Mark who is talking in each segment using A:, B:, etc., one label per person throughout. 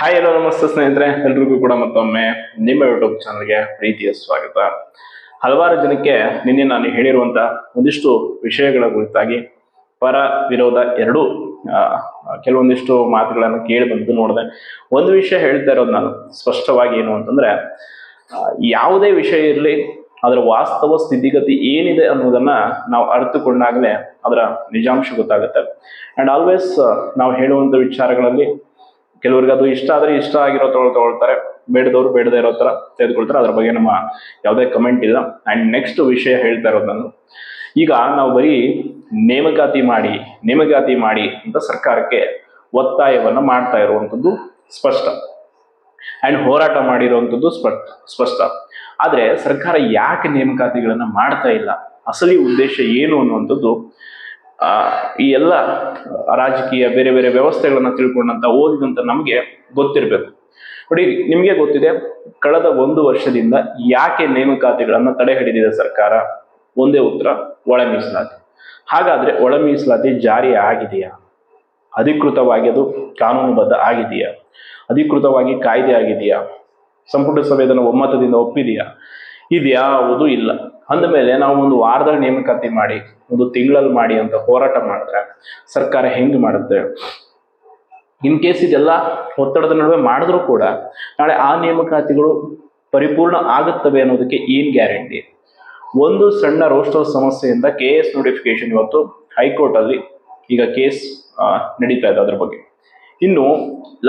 A: Hi hello ನಮಸ್ತೆ ಸ್ನೇಹಿತರೆ, ಎಲ್ರಿಗೂ ಕೂಡ ಮತ್ತೊಮ್ಮೆ ನಿಮ್ಮ ಯೂಟ್ಯೂಬ್ ಚಾನಲ್ಗೆ ಪ್ರೀತಿಯ ಸ್ವಾಗತ. ಹಲವಾರು ಜನಕ್ಕೆ ನಿನ್ನೆ ನಾನು ಹೇಳಿರುವಂತ ಒಂದಿಷ್ಟು ವಿಷಯಗಳ ಕುರಿತಾಗಿ ಪರ ವಿರೋಧ ಎರಡೂ ಕೆಲವೊಂದಿಷ್ಟು ಮಾತುಗಳನ್ನು ಕೇಳಿ ಬಂದು ನೋಡಿದೆ. ಒಂದು ವಿಷಯ ಹೇಳ್ತಾ ಇರೋದು ನಾನು ಸ್ಪಷ್ಟವಾಗಿ ಏನು ಅಂತಂದ್ರೆ, ಯಾವುದೇ ವಿಷಯ ಇರಲಿ ಅದರ ವಾಸ್ತವ ಸ್ಥಿತಿಗತಿ ಏನಿದೆ ಅನ್ನೋದನ್ನ ನಾವು ಅರ್ಥಕೊಂಡಾಗಲೇ ಅದರ ನಿಜಾಂಶ ಗೊತ್ತಾಗುತ್ತೆ. ಅಂಡ್ ಆಲ್ವೇಸ್ ನಾವು ಹೇಳುವಂತ ವಿಚಾರಗಳಲ್ಲಿ ಕೆಲವ್ರಿಗೆ ಅದು ಇಷ್ಟ ಆದ್ರೆ ಇಷ್ಟ ಆಗಿರೋ ತಗೊಳ್ತಾರೆ, ಬೇಡದವ್ರು ಬೇಡದೇ ಇರೋ ತರ ತೆಗೆದುಕೊಳ್ತಾರೆ. ಅದ್ರ ಬಗ್ಗೆ ನಮ್ಮ ಯಾವುದೇ ಕಮೆಂಟ್ ಇಲ್ಲ. ಅಂಡ್ ನೆಕ್ಸ್ಟ್ ವಿಷಯ ಹೇಳ್ತಾ ಇರೋದು ನಾನು, ಈಗ ನಾವು ಬರೀ ನೇಮಕಾತಿ ಮಾಡಿ ಅಂತ ಸರ್ಕಾರಕ್ಕೆ ಒತ್ತಾಯವನ್ನ ಮಾಡ್ತಾ ಇರುವಂತದ್ದು ಸ್ಪಷ್ಟ, ಅಂಡ್ ಹೋರಾಟ ಮಾಡಿರುವಂತದ್ದು ಸ್ಪಷ್ಟ. ಆದ್ರೆ ಸರ್ಕಾರ ಯಾಕೆ ನೇಮಕಾತಿಗಳನ್ನ ಮಾಡ್ತಾ ಇಲ್ಲ, ಅಸಲಿ ಉದ್ದೇಶ ಏನು ಅನ್ನುವಂಥದ್ದು ಈ ಎಲ್ಲ ರಾಜಕೀಯ ಬೇರೆ ಬೇರೆ ವ್ಯವಸ್ಥೆಗಳನ್ನ ತಿಳ್ಕೊಂಡಂತ ಓದಿದಂತ ನಮ್ಗೆ ಗೊತ್ತಿರ್ಬೇಕು. ನೋಡಿ, ನಿಮ್ಗೆ ಗೊತ್ತಿದೆ, ಕಳೆದ 1 ವರ್ಷದಿಂದ ಯಾಕೆ ನೇಮಕಾತಿಗಳನ್ನ ತಡೆ ಹಿಡಿದಿದೆ ಸರ್ಕಾರ? ಒಂದೇ ಉತ್ತರ, ಒಳ ಮೀಸಲಾತಿ. ಹಾಗಾದ್ರೆ ಒಳ ಮೀಸಲಾತಿ ಜಾರಿ ಆಗಿದೆಯಾ? ಅಧಿಕೃತವಾಗಿ ಅದು ಕಾನೂನುಬದ್ಧ ಆಗಿದೆಯಾ? ಅಧಿಕೃತವಾಗಿ ಕಾಯ್ದೆ ಆಗಿದೆಯಾ? ಸಂಪುಟ ಸಭೆ ಅದನ್ನು ಒಮ್ಮತದಿಂದ ಒಪ್ಪಿದೆಯಾ? ಇದ್ಯಾವುದೂ ಇಲ್ಲ. ಅಂದಮೇಲೆ ನಾವು ಒಂದು ವಾರದಲ್ಲಿ ನೇಮಕಾತಿ ಮಾಡಿ, ಒಂದು ತಿಂಗಳಲ್ಲಿ ಮಾಡಿ ಅಂತ ಹೋರಾಟ ಮಾಡಿದ್ರೆ ಸರ್ಕಾರ ಹೆಂಗ್ ಮಾಡುತ್ತೆ? ಇನ್ ಕೇಸ್ ಇದೆಲ್ಲ ಒತ್ತಡದ ನಡುವೆ ಮಾಡಿದ್ರು ಕೂಡ ನಾಳೆ ಆ ನೇಮಕಾತಿಗಳು ಪರಿಪೂರ್ಣ ಆಗುತ್ತವೆ ಅನ್ನೋದಕ್ಕೆ ಏನ್ ಗ್ಯಾರಂಟಿ? ಒಂದು ಸಣ್ಣ ರೋಸ್ಟರ್ ಸಮಸ್ಯೆಯಿಂದ KS ನೋಟಿಫಿಕೇಶನ್ ಇವತ್ತು ಹೈಕೋರ್ಟ್ ಅಲ್ಲಿ ಈಗ ಕೇಸ್ ನಡೀತಾ ಇದೆ. ಅದ್ರ ಬಗ್ಗೆ ಇನ್ನು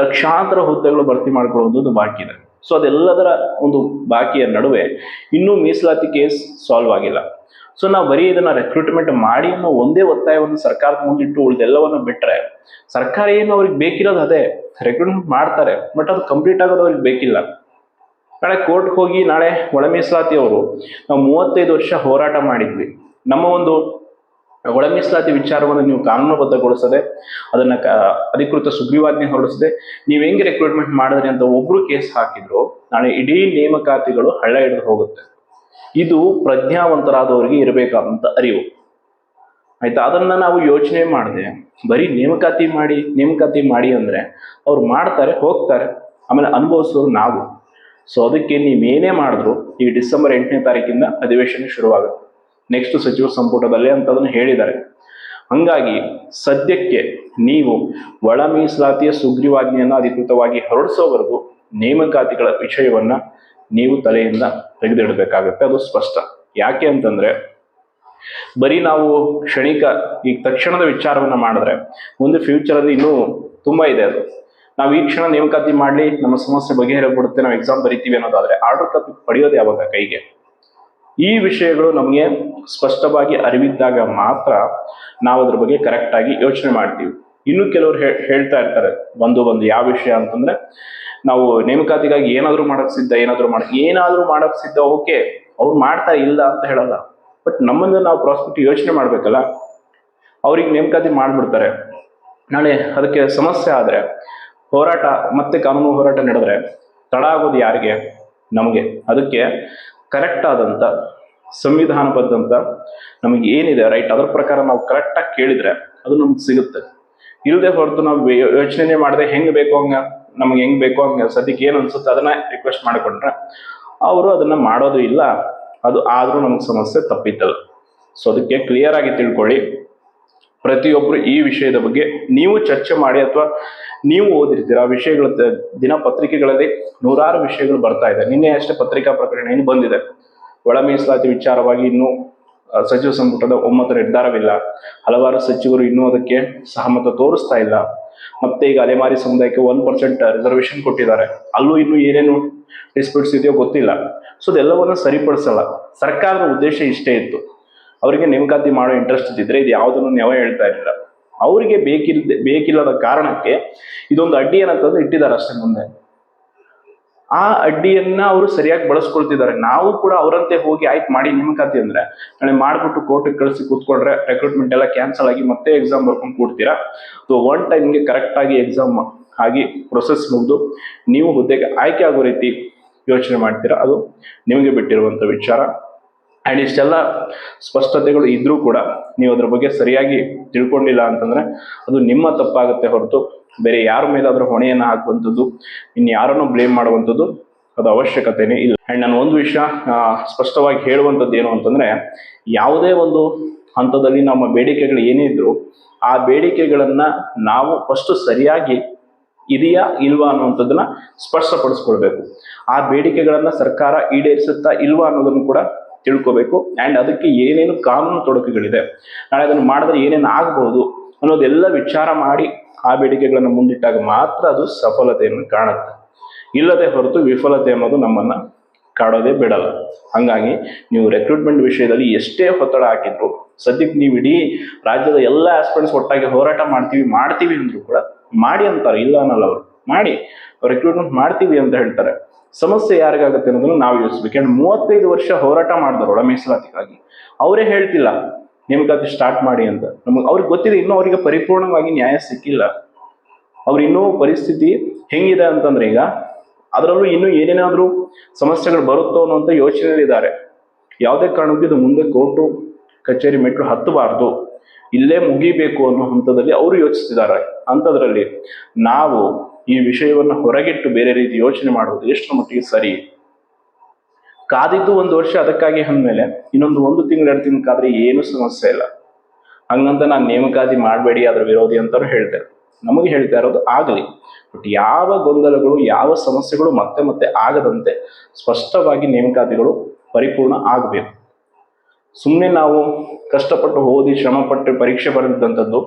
A: ಲಕ್ಷಾಂತರ ಹುದ್ದೆಗಳು ಭರ್ತಿ ಮಾಡ್ಕೊಳ್ಳೋದು ಬಾಕಿ ಇದೆ. ಸೊ ಅದೆಲ್ಲದರ ಒಂದು ಬಾಕಿಯ ನಡುವೆ ಇನ್ನೂ ಮೀಸಲಾತಿ ಕೇಸ್ ಸಾಲ್ವ್ ಆಗಿಲ್ಲ. ಸೊ ನಾವು ಬರೀ ಇದನ್ನ ರೆಕ್ರೂಟ್ಮೆಂಟ್ ಮಾಡಿ ಅನ್ನೋ ಒಂದೇ ಒತ್ತಾಯವನ್ನು ಸರ್ಕಾರದ ಮುಂದಿಟ್ಟು ಉಳಿದೆಲ್ಲವನ್ನು ಬಿಟ್ರೆ, ಸರ್ಕಾರ ಏನು ಅವ್ರಿಗೆ ಬೇಕಿರೋದು ಅದೇ ರೆಕ್ರೂಟ್ಮೆಂಟ್ ಮಾಡ್ತಾರೆ, ಬಟ್ ಅದು ಕಂಪ್ಲೀಟ್ ಆಗೋದು ಅವ್ರಿಗೆ ಬೇಕಿಲ್ಲ. ನಾಳೆ ಕೋರ್ಟ್ಗೆ ಹೋಗಿ ನಾಳೆ ಒಳ ಮೀಸಲಾತಿ ಅವರು ನಾವು 35 ವರ್ಷ ಹೋರಾಟ ಮಾಡಿದ್ವಿ, ನಮ್ಮ ಒಂದು ಒಳ ಮೀಸಲಾತಿ ವಿಚಾರವನ್ನು ನೀವು ಕಾನೂನುಬದ್ಧಗೊಳಿಸದೆ ಅದನ್ನ ಅಧಿಕೃತ ಸುಗ್ರೀವಾಜ್ಞೆ ಹೊರಡಿಸದೆ ನೀವು ಹೆಂಗೆ ರೆಕ್ರೂಟ್ಮೆಂಟ್ ಮಾಡಿದ್ರಿ ಅಂತ ಒಬ್ರು ಕೇಸ್ ಹಾಕಿದ್ರು, ನಾಳೆ ಇಡೀ ನೇಮಕಾತಿಗಳು ಹಳ್ಳ ಹಿಡಿದು ಹೋಗುತ್ತೆ. ಇದು ಪ್ರಜ್ಞಾವಂತರಾದವರಿಗೆ ಇರಬೇಕಾದಂತ ಅರಿವು, ಆಯ್ತಾ? ಅದನ್ನ ನಾವು ಯೋಚನೆ ಮಾಡದೆ ಬರೀ ನೇಮಕಾತಿ ಮಾಡಿ ಅಂದ್ರೆ ಅವ್ರು ಮಾಡ್ತಾರೆ, ಹೋಗ್ತಾರೆ, ಆಮೇಲೆ ಅನುಭವಿಸೋರು ನಾವು. ಸೊ ಅದಕ್ಕೆ ನೀವೇನೇ ಮಾಡಿದ್ರು ಈ ಡಿಸೆಂಬರ್ 8ನೇ ತಾರೀಕಿಂದ ಅಧಿವೇಶನ ಶುರುವಾಗುತ್ತೆ. ನೆಕ್ಸ್ಟ್ ಸಚಿವ ಸಂಪುಟದಲ್ಲಿ ಅಂತ ಅದನ್ನು ಹೇಳಿದ್ದಾರೆ. ಹಂಗಾಗಿ ಸದ್ಯಕ್ಕೆ ನೀವು ಒಳ ಮೀಸಲಾತಿಯ ಸುಗ್ರೀವಾಜ್ಞೆಯನ್ನು ಅಧಿಕೃತವಾಗಿ ಹೊರಡಿಸೋವರೆಗೂ ನೇಮಕಾತಿಗಳ ವಿಷಯವನ್ನ ನೀವು ತಲೆಯಿಂದ ತೆಗೆದಿಡಬೇಕಾಗತ್ತೆ. ಅದು ಸ್ಪಷ್ಟ. ಯಾಕೆ ಅಂತಂದ್ರೆ, ಬರೀ ನಾವು ಕ್ಷಣಿಕ ಈಗ ತಕ್ಷಣದ ವಿಚಾರವನ್ನ ಮಾಡಿದ್ರೆ ಮುಂದೆ ಫ್ಯೂಚರ್ ಅಲ್ಲಿ ಇನ್ನೂ ತುಂಬಾ ಇದೆ. ಅದು ನಾವು ಈ ಕ್ಷಣ ನೇಮಕಾತಿ ಮಾಡ್ಲಿ, ನಮ್ಮ ಸಮಸ್ಯೆ ಬಗೆಹರಿಬಿಡುತ್ತೆ, ನಾವು ಎಕ್ಸಾಮ್ ಬರಿತೀವಿ ಅನ್ನೋದಾದ್ರೆ ಆರ್ಡರ್ ಕಾಪಿ ಪಡೆಯೋದು ಯಾವಾಗ ಕೈಗೆ? ಈ ವಿಷಯಗಳು ನಮಗೆ ಸ್ಪಷ್ಟವಾಗಿ ಅರಿವಿದ್ದಾಗ ಮಾತ್ರ ನಾವು ಅದ್ರ ಬಗ್ಗೆ ಕರೆಕ್ಟ್ ಆಗಿ ಯೋಚನೆ ಮಾಡ್ತೀವಿ. ಇನ್ನು ಕೆಲವರು ಹೇಳ್ತಾ ಇರ್ತಾರೆ ಒಂದು ಯಾವ ವಿಷಯ ಅಂತಂದ್ರೆ, ನಾವು ನೇಮಕಾತಿಗಾಗಿ ಏನಾದ್ರೂ ಮಾಡಕ್ ಸಿದ್ಧ, ಓಕೆ ಅವ್ರು ಮಾಡ್ತಾ ಇಲ್ಲ ಅಂತ ಹೇಳಲ್ಲ, ಬಟ್ ನಮ್ಮನ್ನ ನಾವು ಪ್ರಾಸ್ಪೆಕ್ಟ್ ಯೋಚನೆ ಮಾಡ್ಬೇಕಲ್ಲ. ಅವ್ರಿಗೆ ನೇಮಕಾತಿ ಮಾಡ್ಬಿಡ್ತಾರೆ, ನಾಳೆ ಅದಕ್ಕೆ ಸಮಸ್ಯೆ ಆದ್ರೆ ಹೋರಾಟ ಮತ್ತೆ ಕಾನೂನು ಹೋರಾಟ ನಡೆದ್ರೆ ತಡ ಆಗೋದು ಯಾರಿಗೆ? ನಮಗೆ. ಅದಕ್ಕೆ ಕರೆಕ್ಟ್ ಆದಂತ ಸಂವಿಧಾನಬದ್ಧಂತ ನಮಗೆ ಏನಿದೆ ರೈಟ್, ಅದರ ಪ್ರಕಾರ ನಾವು ಕರೆಕ್ಟಾಗಿ ಕೇಳಿದ್ರೆ ಅದು ನಮ್ಗೆ ಸಿಗುತ್ತೆ. ಇಲ್ಲದೆ ಹೊರತು ನಾವು ಯೋಚನೆ ಮಾಡದೆ ಹೆಂಗ್ ಬೇಕೋ ಹಂಗೆ ಸದ್ಯಕ್ಕೆ ಏನ್ ಅನ್ಸುತ್ತೆ ಅದನ್ನ ರಿಕ್ವೆಸ್ಟ್ ಮಾಡಿಕೊಂಡ್ರೆ ಅವರು ಅದನ್ನ ಮಾಡೋದು ಇಲ್ಲ. ಅದು ಆದ್ರೂ ನಮ್ಗೆ ಸಮಸ್ಯೆ ತಪ್ಪಿತ್ತಲ್ಲ. ಸೊ ಅದಕ್ಕೆ ಕ್ಲಿಯರ್ ಆಗಿ ತಿಳ್ಕೊಳ್ಳಿ. ಪ್ರತಿಯೊಬ್ರು ಈ ವಿಷಯದ ಬಗ್ಗೆ ನೀವು ಚರ್ಚೆ ಮಾಡಿ, ಅಥವಾ ನೀವು ಓದಿರ್ತೀರ ವಿಷಯಗಳ ದಿನಪತ್ರಿಕೆಗಳಲ್ಲಿ ನೂರಾರು ವಿಷಯಗಳು ಬರ್ತಾ ಇದೆ. ನಿನ್ನೆ ಅಷ್ಟೇ ಪತ್ರಿಕಾ ಪ್ರಕರಣ ಏನು ಬಂದಿದೆ, ಒಳ ಮೀಸಲಾತಿ ವಿಚಾರವಾಗಿ ಇನ್ನೂ ಸಚಿವ ಸಂಪುಟದ ಒಮ್ಮತ ನಿರ್ಧಾರವಿಲ್ಲ, ಹಲವಾರು ಸಚಿವರು ಇನ್ನೂ ಅದಕ್ಕೆ ಸಹಮತ ತೋರಿಸ್ತಾ ಇಲ್ಲ. ಮತ್ತೆ ಈಗ ಅಲೆಮಾರಿ ಸಮುದಾಯಕ್ಕೆ 1% ರಿಸರ್ವೇಶನ್ ಕೊಟ್ಟಿದ್ದಾರೆ, ಅಲ್ಲೂ ಇನ್ನೂ ಏನೇನು ಡಿಸ್ಪ್ಯೂಟ್ಸ್ ಇದೆಯೋ ಗೊತ್ತಿಲ್ಲ. ಸೊ ಅದೆಲ್ಲವನ್ನ ಸರಿಪಡಿಸಲ್ಲ. ಸರ್ಕಾರದ ಉದ್ದೇಶ ಇಷ್ಟೇ ಇತ್ತು, ಅವರಿಗೆ ನೇಮಕಾತಿ ಮಾಡೋ ಇಂಟ್ರೆಸ್ಟ್ ಇದ್ದಿದ್ರೆ ಇದು ಯಾವುದನ್ನು ನ್ಯಾಯ ಹೇಳ್ತಾ ಇರಲಿಲ್ಲ. ಅವರಿಗೆ ಬೇಕಿಲ್ಲದ ಕಾರಣಕ್ಕೆ ಇದೊಂದು ಅಡ್ಡಿ ಏನಂತಂದ್ರೆ ಇಟ್ಟಿದ್ದಾರೆ ಅಷ್ಟೇ ಮುಂದೆ. ಆ ಅಡ್ಡಿಯನ್ನ ಅವರು ಸರಿಯಾಗಿ ಬಳಸ್ಕೊಳ್ತಿದ್ದಾರೆ. ನಾವು ಕೂಡ ಅವರಂತೆ ಹೋಗಿ ಆಯ್ತು ಮಾಡಿ ನೇಮಕಾತಿ ಅಂದ್ರೆ ನಾಳೆ ಮಾಡ್ಬಿಟ್ಟು ಕೋರ್ಟಿಗೆ ಕಳಿಸಿ ಕೂತ್ಕೊಂಡ್ರೆ ರೆಕ್ರೂಟ್ಮೆಂಟ್ ಎಲ್ಲ ಕ್ಯಾನ್ಸಲ್ ಆಗಿ ಮತ್ತೆ ಎಕ್ಸಾಮ್ ಬರ್ಕೊಂಡು ಕೂಡ್ತೀರಾ. ಸೊ ಒನ್ ಟೈಮ್ಗೆ ಕರೆಕ್ಟ್ ಆಗಿ ಎಕ್ಸಾಮ್ ಆಗಿ ಪ್ರೊಸೆಸ್ ಮುಗಿದು ನೀವು ಹುದ್ದೆಗೆ ಆಯ್ಕೆ ಆಗೋ ರೀತಿ ಯೋಚನೆ ಮಾಡ್ತೀರಾ, ಅದು ನಿಮಗೆ ಬಿಟ್ಟಿರುವಂತ ವಿಚಾರ. ಅಂಡ್ ಇಷ್ಟೆಲ್ಲ ಸ್ಪಷ್ಟತೆಗಳು ಇದ್ರೂ ಕೂಡ ನೀವು ಅದ್ರ ಬಗ್ಗೆ ಸರಿಯಾಗಿ ತಿಳ್ಕೊಂಡಿಲ್ಲ ಅಂತಂದ್ರೆ ಅದು ನಿಮ್ಮ ತಪ್ಪಾಗುತ್ತೆ ಹೊರತು ಬೇರೆ ಯಾರ ಮೇಲಾದ್ರೂ ಹೊಣೆಯನ್ನು ಹಾಕುವಂಥದ್ದು, ಇನ್ಯಾರನ್ನು ಬ್ಲೇಮ್ ಮಾಡುವಂಥದ್ದು ಅದು ಅವಶ್ಯಕತೆನೇ ಇಲ್ಲ. ಅಂಡ್ ನಾನು ಒಂದು ವಿಷಯ ಸ್ಪಷ್ಟವಾಗಿ ಹೇಳುವಂಥದ್ದು ಏನು ಅಂತಂದ್ರೆ, ಯಾವುದೇ ಒಂದು ಹಂತದಲ್ಲಿ ನಮ್ಮ ಬೇಡಿಕೆಗಳು ಏನೇ ಇದ್ರು ಆ ಬೇಡಿಕೆಗಳನ್ನ ನಾವು ಫಸ್ಟ್ ಸರಿಯಾಗಿ ಇದೆಯಾ ಇಲ್ವಾ ಅನ್ನುವಂಥದ್ದನ್ನ ಸ್ಪಷ್ಟಪಡಿಸ್ಕೊಳ್ಬೇಕು. ಆ ಬೇಡಿಕೆಗಳನ್ನ ಸರ್ಕಾರ ಈಡೇರಿಸುತ್ತಾ ಇಲ್ವಾ ಅನ್ನೋದನ್ನು ಕೂಡ ತಿಳ್ಕೋಬೇಕು. ಅಂಡ್ ಅದಕ್ಕೆ ಏನೇನು ಕಾನೂನು ತೊಡಕುಗಳಿದೆ, ನಾಳೆ ಅದನ್ನು ಮಾಡಿದ್ರೆ ಏನೇನು ಆಗಬಹುದು ಅನ್ನೋದೆಲ್ಲ ವಿಚಾರ ಮಾಡಿ ಆ ಬೇಡಿಕೆಗಳನ್ನು ಮುಂದಿಟ್ಟಾಗ ಮಾತ್ರ ಅದು ಸಫಲತೆಯನ್ನು ಕಾಣುತ್ತೆ. ಇಲ್ಲದೆ ಹೊರತು ವಿಫಲತೆ ಅನ್ನೋದು ನಮ್ಮನ್ನ ಕಾಡೋದೇ ಬಿಡಲ್ಲ. ಹಂಗಾಗಿ ನೀವು ರೆಕ್ರೂಟ್ಮೆಂಟ್ ವಿಷಯದಲ್ಲಿ ಎಷ್ಟೇ ಒತ್ತಡ ಹಾಕಿದ್ರು, ಸದ್ಯಕ್ಕೆ ನೀವು ಇಡೀ ರಾಜ್ಯದ ಎಲ್ಲ ಆಸ್ಪಿರೆಂಟ್ಸ್ ಒಟ್ಟಾಗಿ ಹೋರಾಟ ಮಾಡ್ತೀವಿ ಅಂದ್ರು ಕೂಡ ಮಾಡಿ ಅಂತಾರೆ, ಇಲ್ಲ ಅನ್ನಲ್ಲ. ಅವರು ಮಾಡಿ ರೆಕ್ರೂಟ್ಮೆಂಟ್ ಮಾಡ್ತೀವಿ ಅಂತ ಹೇಳ್ತಾರೆ. ಸಮಸ್ಯೆ ಯಾರಿಗಾಗುತ್ತೆ ಅನ್ನೋದನ್ನ ನಾವು ಯೋಚಿಸ್ಬೇಕು. ಅಂಡ್ 35 ವರ್ಷ ಹೋರಾಟ ಮಾಡಿದ್ರು ಒಳ ಮೀಸಲಾತಿಗಾಗಿ, ಅವರೇ ಹೇಳ್ತಿಲ್ಲ ನೇಮಕಾತಿ ಸ್ಟಾರ್ಟ್ ಮಾಡಿ ಅಂತ. ಅವ್ರಿಗೆ ಗೊತ್ತಿದೆ, ಇನ್ನೂ ಅವರಿಗೆ ಪರಿಪೂರ್ಣವಾಗಿ ನ್ಯಾಯ ಸಿಕ್ಕಿಲ್ಲ. ಅವ್ರು ಇನ್ನೂ ಪರಿಸ್ಥಿತಿ ಹೆಂಗಿದೆ ಅಂತಂದ್ರೆ, ಈಗ ಅದರಲ್ಲೂ ಇನ್ನೂ ಏನೇನಾದ್ರೂ ಸಮಸ್ಯೆಗಳು ಬರುತ್ತೋ ಅನ್ನೋಂಥ ಯೋಚನೆಯಲ್ಲಿದ್ದಾರೆ. ಯಾವುದೇ ಕಾರಣಕ್ಕೂ ಇದು ಮುಂದೆ ಕೋರ್ಟು ಕಚೇರಿ ಮೆಟ್ಲು ಹತ್ತಬಾರ್ದು, ಇಲ್ಲೇ ಮುಗಿಬೇಕು ಅನ್ನೋ ಹಂತದಲ್ಲಿ ಅವರು ಯೋಚಿಸ್ತಿದ್ದಾರೆ. ಅಂಥದ್ರಲ್ಲಿ ನಾವು ಈ ವಿಷಯವನ್ನು ಹೊರಗಿಟ್ಟು ಬೇರೆ ರೀತಿ ಯೋಚನೆ ಮಾಡುವುದು ಎಷ್ಟು ಮಟ್ಟಿಗೆ ಸರಿ? ಕಾದಿದ್ದು 1 ವರ್ಷ ಅದಕ್ಕಾಗಿ ಅಂದಮೇಲೆ ಇನ್ನೊಂದು 1 ತಿಂಗಳು 2 ತಿಂಗಳು ಕಾದ್ರೆ ಏನು ಸಮಸ್ಯೆ ಇಲ್ಲ. ಹಂಗಂತ ನಾನು ನೇಮಕಾತಿ ಮಾಡಬೇಡಿ ಅದ್ರ ವಿರೋಧಿ ಅಂತಾನು ಹೇಳ್ತೇನೆ. ನಮಗೆ ಹೇಳ್ತಾ ಇರೋದು ಆಗಲಿ, ಬಟ್ ಯಾವ ಗೊಂದಲಗಳು ಯಾವ ಸಮಸ್ಯೆಗಳು ಮತ್ತೆ ಮತ್ತೆ ಆಗದಂತೆ ಸ್ಪಷ್ಟವಾಗಿ ನೇಮಕಾತಿಗಳು ಪರಿಪೂರ್ಣ ಆಗಬೇಕು. ಸುಮ್ಮನೆ ನಾವು ಕಷ್ಟಪಟ್ಟು ಓದಿ ಶ್ರಮಪಟ್ಟು ಪರೀಕ್ಷೆ ಬರೆದಂಥದ್ದು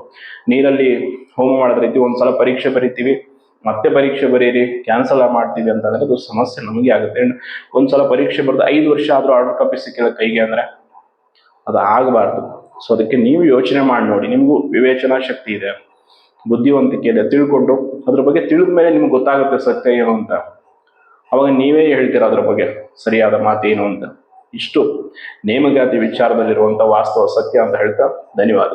A: ನೀರಲ್ಲಿ ಹೋಮ ಮಾಡಿದ ರೀತಿ ಒಂದ್ಸಲ ಪರೀಕ್ಷೆ ಬರಿತೀವಿ, ಮತ್ತೆ ಪರೀಕ್ಷೆ ಬರೀರಿ ಕ್ಯಾನ್ಸಲ್ ಮಾಡ್ತೀವಿ ಅಂತಂದ್ರೆ ಅದು ಸಮಸ್ಯೆ ನಮಗೆ ಆಗುತ್ತೆ. ಒಂದ್ಸಲ ಪರೀಕ್ಷೆ ಬರೆದು 5 ವರ್ಷ ಆದ್ರೂ ಆರ್ಡರ್ ಕಾಪಿ ಸಿಕ್ಕಿಲ್ಲ ಕೈಗೆ ಅಂದ್ರೆ ಅದು ಆಗಬಾರ್ದು. ಸೊ ಅದಕ್ಕೆ ನೀವು ಯೋಚನೆ ಮಾಡಿ ನೋಡಿ. ನಿಮಗೂ ವಿವೇಚನಾ ಶಕ್ತಿ ಇದೆ, ಬುದ್ಧಿವಂತಿಕೆ ಇದೆ, ತಿಳ್ಕೊಂಡು ಅದ್ರ ಬಗ್ಗೆ ತಿಳಿದ ಮೇಲೆ ನಿಮ್ಗೆ ಗೊತ್ತಾಗುತ್ತೆ ಸತ್ಯ ಏನು ಅಂತ. ಅವಾಗ ನೀವೇ ಹೇಳ್ತೀರಾ ಅದ್ರ ಬಗ್ಗೆ ಸರಿಯಾದ ಮಾತೇನು ಅಂತ. ಇಷ್ಟು ನೇಮಕಾತಿ ವಿಚಾರದಲ್ಲಿರುವಂಥ ವಾಸ್ತವ ಸತ್ಯ ಅಂತ ಹೇಳ್ತಾ ಧನ್ಯವಾದ.